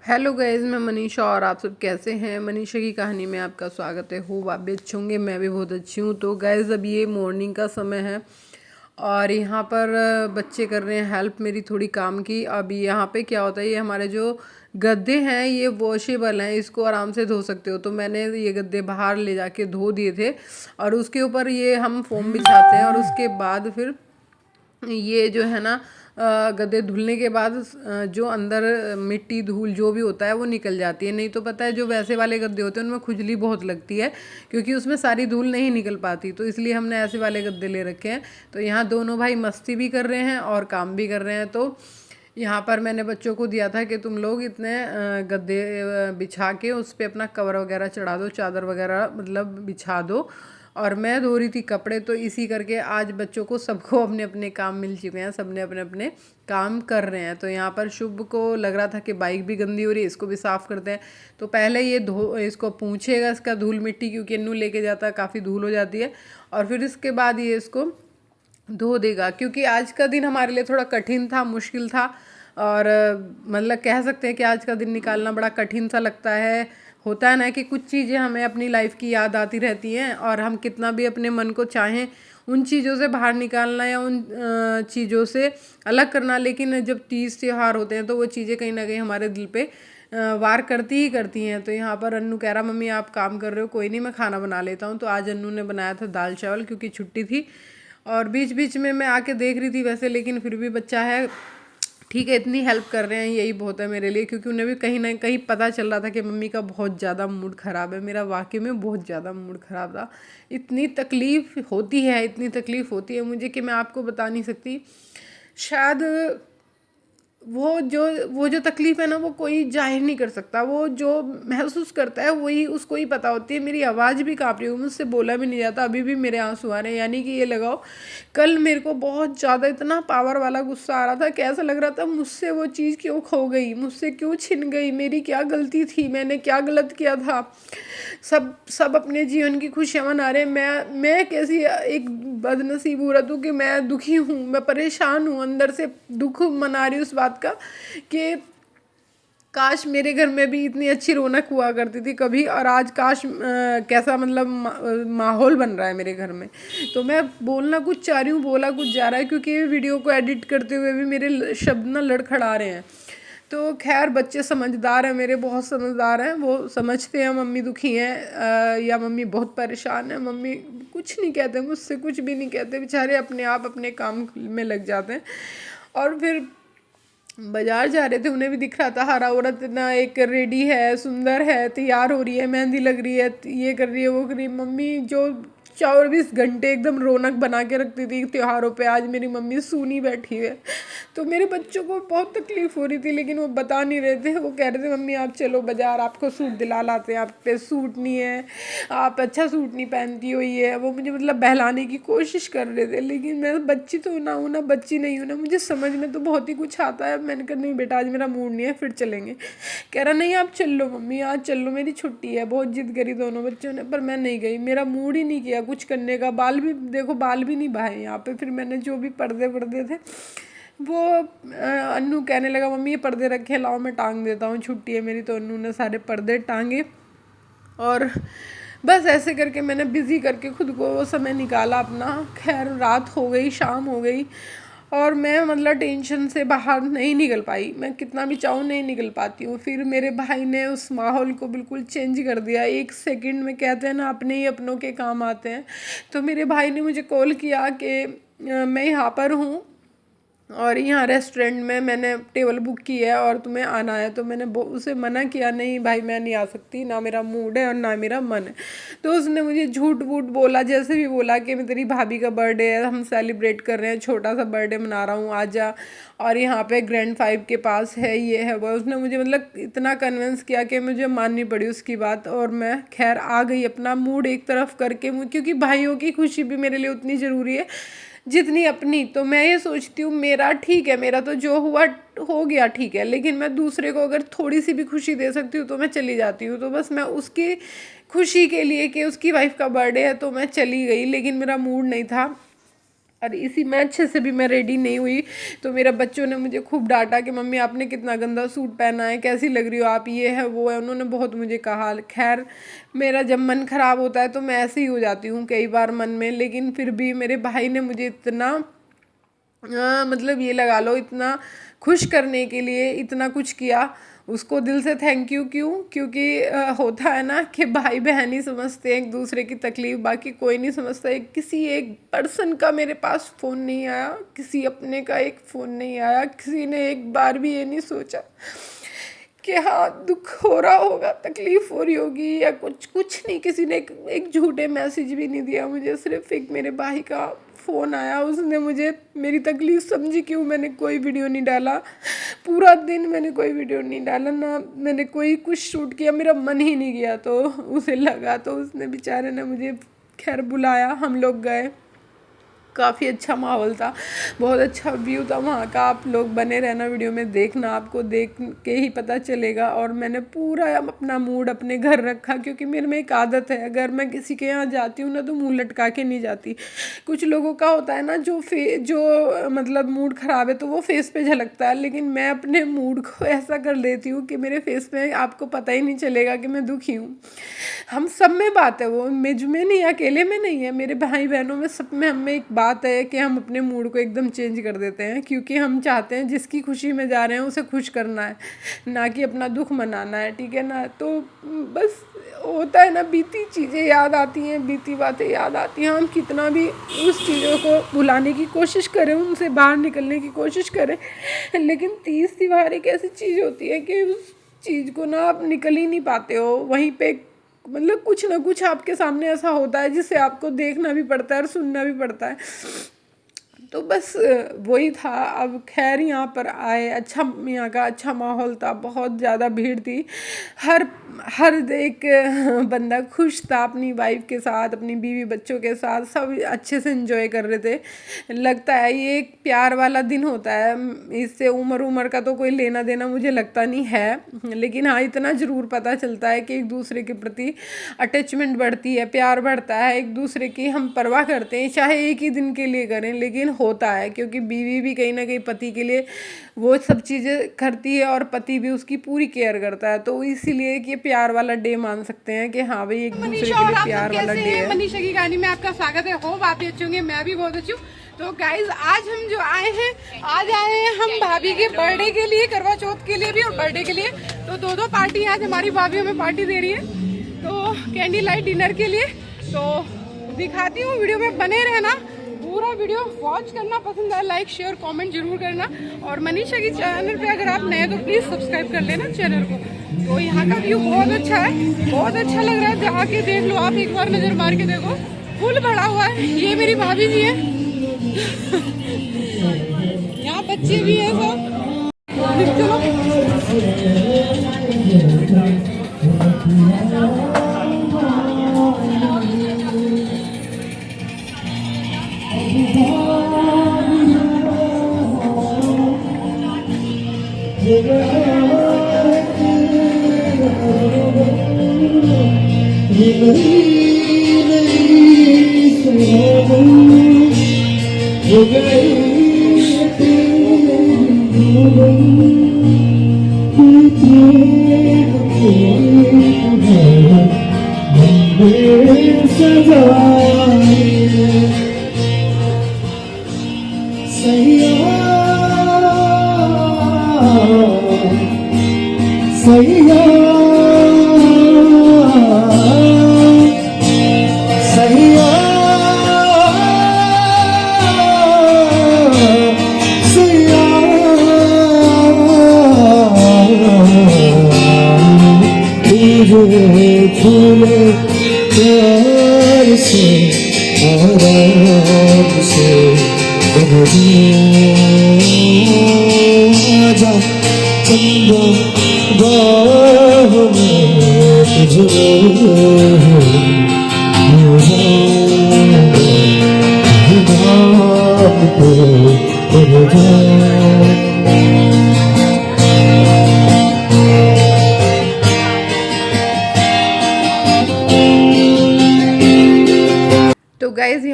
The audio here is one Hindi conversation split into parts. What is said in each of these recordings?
हेलो गाइस, मैं मनीषा और आप सब कैसे हैं। मनीषा की कहानी में आपका स्वागत है। खूब आप भी अच्छे होंगे, मैं भी बहुत अच्छी हूँ। तो गाइस, अब ये मॉर्निंग का समय है और यहाँ पर बच्चे कर रहे हैं हेल्प मेरी थोड़ी काम की। अब यहाँ पे क्या होता है, ये हमारे जो गद्दे हैं ये वॉशेबल हैं, इसको आराम से धो सकते हो। तो मैंने ये गद्दे बाहर ले जाके धो दिए थे और उसके ऊपर ये हम फोम बिछाते हैं और उसके बाद फिर ये जो है ना गद्दे धुलने के बाद जो अंदर मिट्टी धूल जो भी होता है वो निकल जाती है। नहीं तो पता है जो वैसे वाले गद्दे होते हैं उनमें खुजली बहुत लगती है, क्योंकि उसमें सारी धूल नहीं निकल पाती। तो इसलिए हमने ऐसे वाले गद्दे ले रखे हैं। तो यहाँ दोनों भाई मस्ती भी कर रहे हैं और काम भी कर रहे हैं। तो यहाँ पर मैंने बच्चों को दिया था कि तुम लोग इतने गद्दे बिछा के उस पर अपना कवर वगैरह चढ़ा दो, चादर वगैरह मतलब बिछा दो। और मैं धो रही थी कपड़े। तो इसी करके आज बच्चों को सबको अपने अपने काम मिल चुके हैं, सबने अपने अपने काम कर रहे हैं। तो यहाँ पर शुभ को लग रहा था कि बाइक भी गंदी हो रही है, इसको भी साफ़ करते हैं। तो पहले ये इसको पूछेगा इसका धूल मिट्टी, क्योंकि इन्नू लेके जाता है, काफ़ी धूल हो जाती है। और फिर इसके बाद ये इसको धो देगा, क्योंकि आज का दिन हमारे लिए थोड़ा कठिन था, मुश्किल था। और मतलब कह सकते हैं कि आज का दिन निकालना बड़ा कठिन सा लगता है। होता है ना कि कुछ चीज़ें हमें अपनी लाइफ की याद आती रहती हैं और हम कितना भी अपने मन को चाहें उन चीज़ों से बाहर निकालना या उन चीज़ों से अलग करना, लेकिन जब तीज त्योहार होते हैं तो वो चीज़ें कहीं ना कहीं हमारे दिल पे वार करती ही करती हैं। तो यहाँ पर अन्नू कह रहा मम्मी आप काम कर रहे हो, कोई नहीं मैं खाना बना लेता हूँ। तो आज अन्नू ने बनाया था दाल चावल, क्योंकि छुट्टी थी। और बीच बीच में मैं आके देख रही थी वैसे, लेकिन फिर भी बच्चा है, ठीक है, इतनी हेल्प कर रहे हैं यही बहुत है मेरे लिए। क्योंकि उन्हें भी कहीं ना कहीं पता चल रहा था कि मम्मी का बहुत ज़्यादा मूड ख़राब है। मेरा वाकई में बहुत ज़्यादा मूड ख़राब था। इतनी तकलीफ़ होती है, इतनी तकलीफ़ होती है मुझे कि मैं आपको बता नहीं सकती। शायद वो जो तकलीफ़ है ना, वो कोई जाहिर नहीं कर सकता। वो जो महसूस करता है वही उसको ही पता होती है। मेरी आवाज़ भी काँप रही है, मुझसे बोला भी नहीं जाता, अभी भी मेरे आंसू आ रहे हैं। यानी कि ये लगाओ, कल मेरे को बहुत ज़्यादा इतना पावर वाला गुस्सा आ रहा था कि ऐसा लग रहा था मुझसे वो चीज़ क्यों खो गई, मुझसे क्यों छिन गई, मेरी क्या गलती थी, मैंने क्या गलत किया था। सब सब अपने जीवन की खुशियाँ मना रहे हैं, मैं कैसी एक बदनसीब औरत हूँ कि मैं दुखी हूँ, मैं परेशान हूँ, अंदर से दुख मना रही हूँ उस बात का कि काश मेरे घर में भी इतनी अच्छी रौनक हुआ करती थी कभी। और आज काश कैसा मतलब माहौल बन रहा है मेरे घर में। तो मैं बोलना कुछ चाह रही हूँ, बोला कुछ जा रहा है, क्योंकि वीडियो को एडिट करते हुए भी मेरे शब्द ना लड़खड़ा रहे हैं। तो खैर, बच्चे समझदार हैं मेरे, बहुत समझदार हैं। वो समझते हैं मम्मी दुखी हैं या मम्मी बहुत परेशान है। मम्मी कुछ नहीं कहते, मुझसे कुछ भी नहीं कहते, बेचारे अपने आप अपने काम में लग जाते हैं। और फिर बाजार जा रहे थे, उन्हें भी दिख रहा था हरा औरत ना एक रेडी है, सुंदर है, तैयार हो रही है, मेहंदी लग रही है, ये कर रही है, वो कर रही है। मम्मी जो 24 घंटे एकदम रौनक बना के रखती थी त्योहारों पे, आज मेरी मम्मी सूनी बैठी है। तो मेरे बच्चों को बहुत तकलीफ हो रही थी, लेकिन वो बता नहीं रहे थे। वो कह रहे थे मम्मी आप चलो बाजार, आपको सूट दिला लाते हैं, आप पे सूट नहीं है, आप अच्छा सूट नहीं पहनती हो। ये वो मुझे मतलब बहलाने की कोशिश कर रहे थे, लेकिन मैं बच्ची तो ना हूँ ना, बच्ची नहीं हूँ ना, मुझे समझ में तो बहुत ही कुछ आता है। मैंने कहा नहीं बेटा, आज मेरा मूड नहीं है, फिर चलेंगे। कह रहा नहीं आप चल लो मम्मी, आज चल लो, मेरी छुट्टी है। बहुत जिद करी दोनों बच्चों ने, पर मैं नहीं गई, मेरा मूड ही नहीं किया कुछ करने का। बाल भी देखो, बाल भी नहीं बहाए यहाँ पे। फिर मैंने जो भी पर्दे थे वो अन्नू कहने लगा मम्मी ये पर्दे रखे, लाओ मैं टांग देता हूँ, छुट्टी है मेरी। तो अन्नू ने सारे पर्दे टांगे और बस ऐसे करके मैंने बिज़ी करके खुद को वो समय निकाला अपना। खैर, रात हो गई, शाम हो गई और मैं मतलब टेंशन से बाहर नहीं निकल पाई। मैं कितना भी चाहूँ नहीं निकल पाती हूँ। फिर मेरे भाई ने उस माहौल को बिल्कुल चेंज कर दिया। एक सेकंड में कहते हैं ना, अपने ही अपनों के काम आते हैं। तो मेरे भाई ने मुझे कॉल किया कि मैं यहाँ पर हूँ और यहाँ रेस्टोरेंट में मैंने टेबल बुक की है और तुम्हें आना है। तो मैंने उसे मना किया, नहीं भाई मैं नहीं आ सकती, ना मेरा मूड है और ना मेरा मन है। तो उसने मुझे झूठ वूठ बोला, जैसे भी बोला कि मैं तेरी भाभी का बर्थडे है, हम सेलिब्रेट कर रहे हैं, छोटा सा बर्थडे मना रहा हूँ, आजा, और यहाँ पे ग्रैंड 5 के पास है, ये है वो। उसने मुझे मतलब इतना कन्विंस किया कि मुझे माननी पड़ी उसकी बात। और मैं खैर आ गई अपना मूड एक तरफ करके, क्योंकि भाइयों की खुशी भी मेरे लिए उतनी ज़रूरी है जितनी अपनी। तो मैं ये सोचती हूँ मेरा ठीक है, मेरा तो जो हुआ हो गया ठीक है, लेकिन मैं दूसरे को अगर थोड़ी सी भी खुशी दे सकती हूँ तो मैं चली जाती हूँ। तो बस मैं उसकी खुशी के लिए कि उसकी वाइफ का बर्थडे है तो मैं चली गई, लेकिन मेरा मूड नहीं था। और इसी में अच्छे से भी मैं रेडी नहीं हुई तो मेरा बच्चों ने मुझे खूब डांटा कि मम्मी आपने कितना गंदा सूट पहना है, कैसी लग रही हो आप, ये है वो है, उन्होंने बहुत मुझे कहा। खैर मेरा जब मन ख़राब होता है तो मैं ऐसे ही हो जाती हूँ कई बार मन में, लेकिन फिर भी मेरे भाई ने मुझे इतना मतलब ये लगा लो इतना खुश करने के लिए इतना कुछ किया, उसको दिल से थैंक यू। क्यों? क्योंकि होता है ना कि भाई बहन ही समझते हैं एक दूसरे की तकलीफ़, बाकी कोई नहीं समझता है। किसी एक पर्सन का मेरे पास फ़ोन नहीं आया, किसी अपने का एक फ़ोन नहीं आया, किसी ने एक बार भी ये नहीं सोचा कि हाँ दुख हो रहा होगा, तकलीफ़ हो रही होगी या कुछ नहीं। किसी ने एक झूठे मैसेज भी नहीं दिया मुझे, सिर्फ एक मेरे भाई का फ़ोन आया, उसने मुझे मेरी तकलीफ़ समझी। क्यों मैंने कोई वीडियो नहीं डाला, पूरा दिन मैंने कोई वीडियो नहीं डाला, ना मैंने कोई कुछ शूट किया, मेरा मन ही नहीं गया। तो उसे लगा तो उसने बेचारे ने मुझे खैर बुलाया, हम लोग गए, काफ़ी अच्छा माहौल था, बहुत अच्छा व्यू था वहाँ का। आप लोग बने रहना वीडियो में, देखना, आपको देख के ही पता चलेगा। और मैंने पूरा अपना मूड अपने घर रखा, क्योंकि मेरे में एक आदत है, अगर मैं किसी के यहाँ जाती हूँ ना तो मुंह लटका के नहीं जाती। कुछ लोगों का होता है ना जो मतलब मूड ख़राब है तो वो फेस पे झलकता है, लेकिन मैं अपने मूड को ऐसा कर देती हूँ कि मेरे फेस पे आपको पता ही नहीं चलेगा कि मैं दुखी हूँ। हम सब में बात है, वो मुझ में नहीं, अकेले में नहीं है, मेरे भाई बहनों में सब में हम में एक बात है कि हम अपने मूड को एकदम चेंज कर देते हैं, क्योंकि हम चाहते हैं जिसकी खुशी में जा रहे हैं उसे खुश करना है, ना कि अपना दुख मनाना है, ठीक है ना। तो बस होता है ना, बीती चीज़ें याद आती हैं, बीती बातें याद आती हैं, हम कितना भी उस चीज़ों को भुलाने की कोशिश करें, उनसे बाहर निकलने की कोशिश करें, लेकिन तीज त्योहार एक ऐसी चीज़ होती है कि उस चीज़ को ना आप निकल ही नहीं पाते हो। वहीं पे मतलब कुछ ना कुछ आपके सामने ऐसा होता है जिसे आपको देखना भी पड़ता है और सुनना भी पड़ता है। तो बस वही था। अब खैर यहाँ पर आए, अच्छा यहाँ का अच्छा माहौल था, बहुत ज़्यादा भीड़ थी, हर हर एक बंदा खुश था अपनी वाइफ के साथ, अपनी बीवी बच्चों के साथ, सब अच्छे से एंजॉय कर रहे थे। लगता है ये एक प्यार वाला दिन होता है, इससे उम्र का तो कोई लेना देना मुझे लगता नहीं है, लेकिन हाँ इतना ज़रूर पता चलता है कि एक दूसरे के प्रति अटैचमेंट बढ़ती है, प्यार बढ़ता है, एक दूसरे की हम परवाह करते हैं, चाहे एक ही दिन के लिए करें, लेकिन होता है, क्योंकि बीवी भी कहीं ना कहीं पति के लिए वो सब चीज़ें करती है और पति भी उसकी पूरी केयर करता है। तो इसीलिए कि प्यार वाला डे मान सकते हैं कि हाँ भाई एक दूसरे के लिए प्यार वाला डे है। मनीषा की कहानी में आपका स्वागत है। होप आप भी अच्छे होंगे, मैं भी बहुत अच्छी हूँ। तो गाइज आज हम जो आए हैं, आज आए हैं हम भाभी के बर्थडे के लिए, करवा चौथ के लिए भी और बर्थडे के लिए। तो दो पार्टी आज हमारी भाभी हमें पार्टी दे रही है, तो कैंडी लाइट डिनर के लिए। तो दिखाती हूँ, वीडियो में बने रहना, पूरा वीडियो वॉच करना, पसंद आए लाइक शेयर कमेंट जरूर करना। और मनीषा की चैनल पे अगर आप नए तो प्लीज़ सब्सक्राइब कर लेना चैनल को। तो यहाँ का व्यू बहुत अच्छा है, बहुत अच्छा लग रहा है, जाके देख लो आप, एक बार नज़र मार के देखो, फुल भरा हुआ है। ये मेरी भाभी जी है, यहाँ बच्चे भी हैं सब। चलो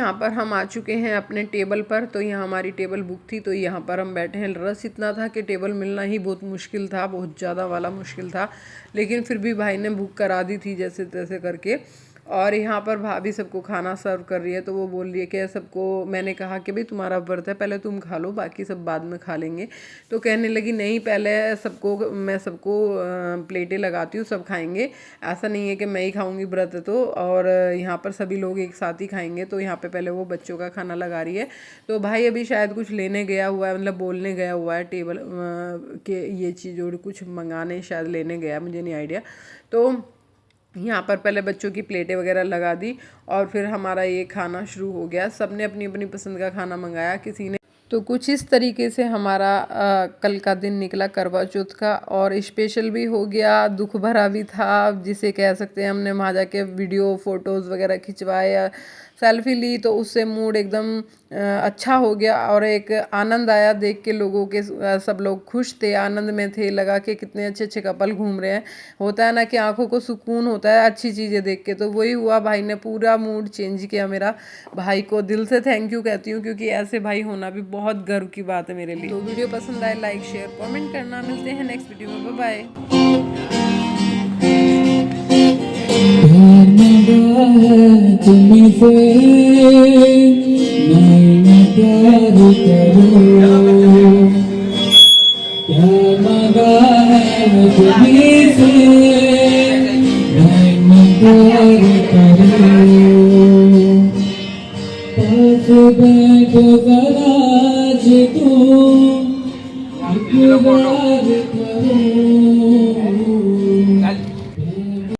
यहाँ पर हम आ चुके हैं अपने टेबल पर। तो यहाँ हमारी टेबल बुक थी, तो यहाँ पर हम बैठे हैं। रश इतना था कि टेबल मिलना ही बहुत मुश्किल था, बहुत ज़्यादा वाला मुश्किल था, लेकिन फिर भी भाई ने बुक करा दी थी जैसे तैसे करके। और यहाँ पर भाभी सबको खाना सर्व कर रही है, तो वो बोल रही है कि सबको, मैंने कहा कि भाई तुम्हारा व्रत है, पहले तुम खा लो, बाकी सब बाद में खा लेंगे। तो कहने लगी नहीं, पहले सबको, मैं सबको प्लेटें लगाती हूँ, सब खाएंगे, ऐसा नहीं है कि मैं ही खाऊंगी, व्रत है तो। और यहाँ पर सभी लोग एक साथ ही खाएंगे। तो यहाँ पे पहले वो बच्चों का खाना लगा रही है। तो भाई अभी शायद कुछ लेने गया हुआ है, मतलब बोलने गया हुआ है टेबल के ये चीज़ और कुछ मंगाने शायद लेने गया, मुझे नहीं आइडिया। तो यहाँ पर पहले बच्चों की प्लेटें वगैरह लगा दी और फिर हमारा ये खाना शुरू हो गया। सबने अपनी अपनी पसंद का खाना मंगाया, किसी ने। तो कुछ इस तरीके से हमारा कल का दिन निकला करवा चौथ का। और स्पेशल भी हो गया, दुख भरा भी था, जिसे कह सकते हैं। हमने वहाँ जाके वीडियो फ़ोटोज़ वगैरह खिंचवाए, सेल्फी ली, तो उससे मूड एकदम अच्छा हो गया। और एक आनंद आया देख के, लोगों के सब लोग खुश थे, आनंद में थे, लगा कि कितने अच्छे अच्छे कपल घूम रहे हैं। होता है ना कि आंखों को सुकून होता है अच्छी चीज़ें देख के, तो वही हुआ। भाई ने पूरा मूड चेंज किया मेरा। भाई को दिल से थैंक यू कहती हूँ, क्योंकि ऐसे भाई होना भी बहुत गर्व की बात है मेरे लिए। तो वीडियो पसंद आए लाइक शेयर कमेंट करना। मिलते हैं नेक्स्ट वीडियो में, बाय बैठो